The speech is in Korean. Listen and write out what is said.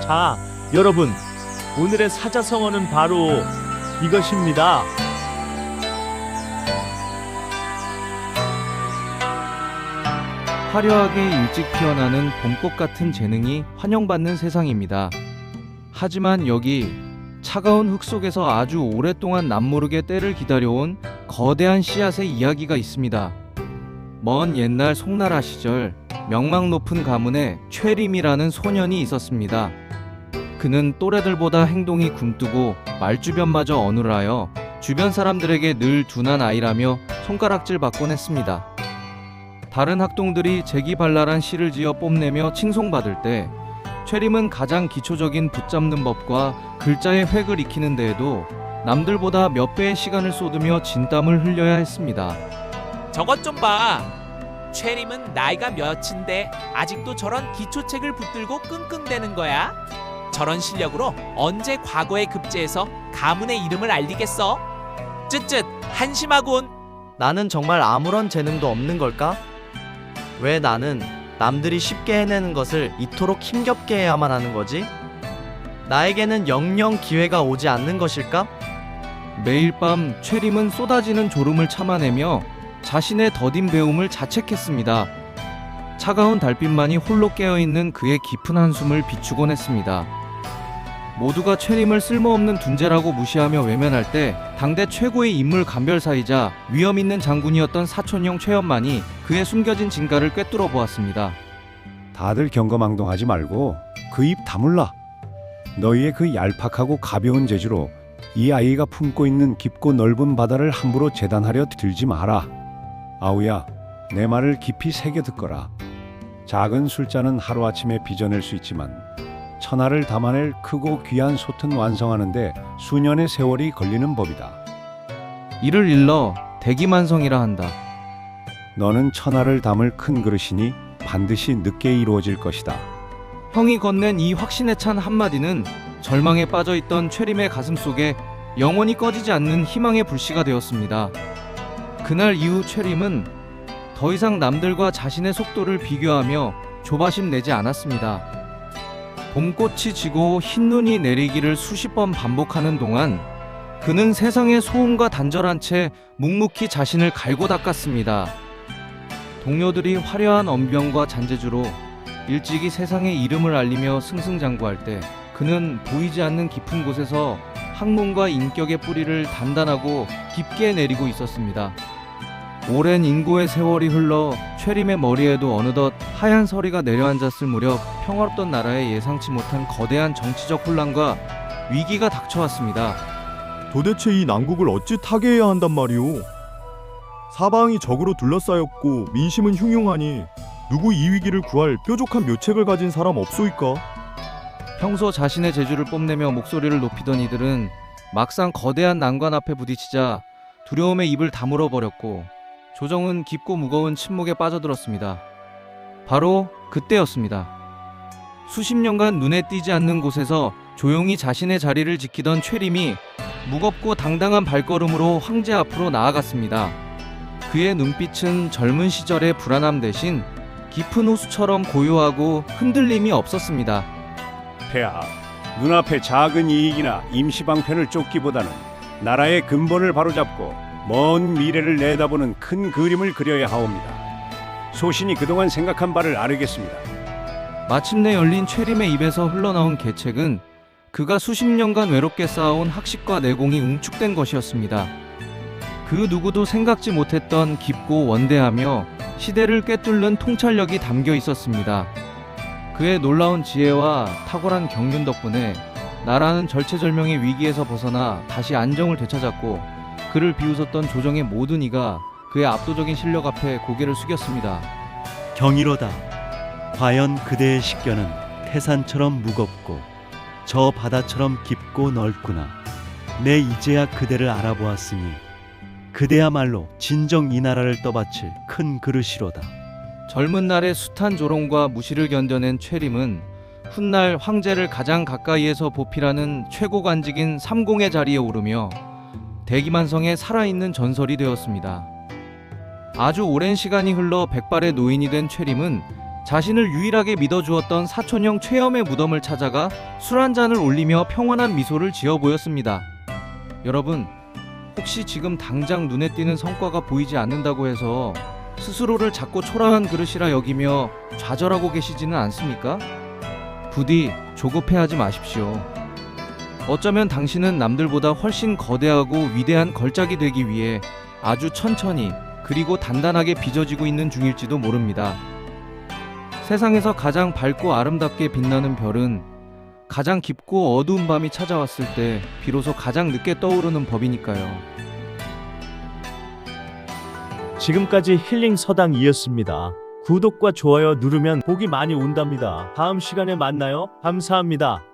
자, 여러분, 오늘의 사자성어는 바로 이것입니다. 화려하게 일찍 피어나는 봄꽃 같은 재능이 환영받는 세상입니다. 하지만 여기 차가운 흙 속에서 아주 오랫동안 남모르게 때를 기다려온 거대한 씨앗의 이야기가 있습니다. 먼 옛날 송나라 시절 명망 높은 가문에 최림이라는 소년이 있었습니다. 그는 또래들보다 행동이 굼뜨고 말주변마저 어눌하여 주변 사람들에게 늘 둔한 아이라며 손가락질 받곤 했습니다. 다른 학동들이 재기발랄한 시를 지어 뽐내며 칭송받을 때 최림은 가장 기초적인 붙잡는 법과 글자의 획을 익히는 데에도 남들보다 몇 배의 시간을 쏟으며 진땀을 흘려야 했습니다. 저것 좀 봐. 최림은 나이가 몇인데 아직도 저런 기초책을 붙들고 끙끙대는 거야? 저런 실력으로 언제 과거에 급제해서 가문의 이름을 알리겠어? 쯧쯧, 한심하군. 나는 정말 아무런 재능도 없는 걸까? 왜 나는 남들이 쉽게 해내는 것을 이토록 힘겹게 해야만 하는 거지? 나에게는 영영 기회가 오지 않는 것일까? 매일 밤 최림은 쏟아지는 졸음을 참아내며 자신의 더딘 배움을 자책했습니다. 차가운 달빛만이 홀로 깨어있는 그의 깊은 한숨을 비추곤 했습니다. 모두가 최림을 쓸모없는 둔재라고 무시하며 외면할 때 당대 최고의 인물 감별사이자 위험 있는 장군이었던 사촌형 최연만이 그의 숨겨진 진가를 꿰뚫어 보았습니다. 다들 경거망동하지 말고 그 입 다물라. 너희의 그 얄팍하고 가벼운 재주로 이 아이가 품고 있는 깊고 넓은 바다를 함부로 재단하려 들지 마라. 아우야, 내 말을 깊이 새겨 듣거라. 작은 술잔은 하루아침에 빚어낼 수 있지만 천하를 담아낼 크고 귀한 솥은 완성하는데 수년의 세월이 걸리는 법이다. 이를 일러 대기만성이라 한다. 너는 천하를 담을 큰 그릇이니 반드시 늦게 이루어질 것이다. 형이 건넨 이 확신에 찬 한마디는 절망에 빠져있던 최림의 가슴 속에 영원히 꺼지지 않는 희망의 불씨가 되었습니다. 그날 이후 최림은 더 이상 남들과 자신의 속도를 비교하며 조바심 내지 않았습니다. 봄꽃이 지고 흰눈이 내리기를 수십 번 반복하는 동안 그는 세상의 소음과 단절한 채 묵묵히 자신을 갈고 닦았습니다. 동료들이 화려한 언변과 잔재주로 일찍이 세상의 이름을 알리며 승승장구할 때 그는 보이지 않는 깊은 곳에서 학문과 인격의 뿌리를 단단하고 깊게 내리고 있었습니다. 오랜 인고의 세월이 흘러 최림의 머리에도 어느덧 하얀 서리가 내려앉았을 무렵 평화롭던 나라에 예상치 못한 거대한 정치적 혼란과 위기가 닥쳐왔습니다. 도대체 이 난국을 어찌 타개해야 한단 말이오? 사방이 적으로 둘러싸였고 민심은 흉흉하니 누구 이 위기를 구할 뾰족한 묘책을 가진 사람 없소이까? 평소 자신의 재주를 뽐내며 목소리를 높이던 이들은 막상 거대한 난관 앞에 부딪히자 두려움에 입을 다물어 버렸고 조정은 깊고 무거운 침묵에 빠져들었습니다. 바로 그때였습니다. 수십 년간 눈에 띄지 않는 곳에서 조용히 자신의 자리를 지키던 최림이 무겁고 당당한 발걸음으로 황제 앞으로 나아갔습니다. 그의 눈빛은 젊은 시절의 불안함 대신 깊은 호수처럼 고요하고 흔들림이 없었습니다. 폐하, 눈앞의 작은 이익이나 임시방편을 쫓기보다는 나라의 근본을 바로잡고 먼 미래를 내다보는 큰 그림을 그려야 하옵니다. 소신이 그동안 생각한 바를 아뢰겠습니다. 마침내 열린 최림의 입에서 흘러나온 계책은 그가 수십 년간 외롭게 쌓아온 학식과 내공이 응축된 것이었습니다. 그 누구도 생각지 못했던 깊고 원대하며 시대를 꿰뚫는 통찰력이 담겨 있었습니다. 그의 놀라운 지혜와 탁월한 경륜 덕분에 나라는 절체절명의 위기에서 벗어나 다시 안정을 되찾았고 그를 비웃었던 조정의 모든 이가 그의 압도적인 실력 앞에 고개를 숙였습니다. 경이로다. 과연 그대의 식견은 태산처럼 무겁고 저 바다처럼 깊고 넓구나. 내 이제야 그대를 알아보았으니 그대야말로 진정 이 나라를 떠받칠 큰 그릇이로다. 젊은 날의 숱한 조롱과 무시를 견뎌낸 최림은 훗날 황제를 가장 가까이에서 보필하는 최고 관직인 삼공의 자리에 오르며 대기만성에 살아있는 전설이 되었습니다. 아주 오랜 시간이 흘러 백발의 노인이 된 최림은 자신을 유일하게 믿어주었던 사촌형 최염의 무덤을 찾아가 술 한 잔을 올리며 평온한 미소를 지어 보였습니다. 여러분, 혹시 지금 당장 눈에 띄는 성과가 보이지 않는다고 해서 스스로를 작고 초라한 그릇이라 여기며 좌절하고 계시지는 않습니까? 부디 조급해하지 마십시오. 어쩌면 당신은 남들보다 훨씬 거대하고 위대한 걸작이 되기 위해 아주 천천히 그리고 단단하게 빚어지고 있는 중일지도 모릅니다. 세상에서 가장 밝고 아름답게 빛나는 별은 가장 깊고 어두운 밤이 찾아왔을 때 비로소 가장 늦게 떠오르는 법이니까요. 지금까지 힐링 서당이었습니다. 구독과 좋아요 누르면 복이 많이 온답니다. 다음 시간에 만나요. 감사합니다.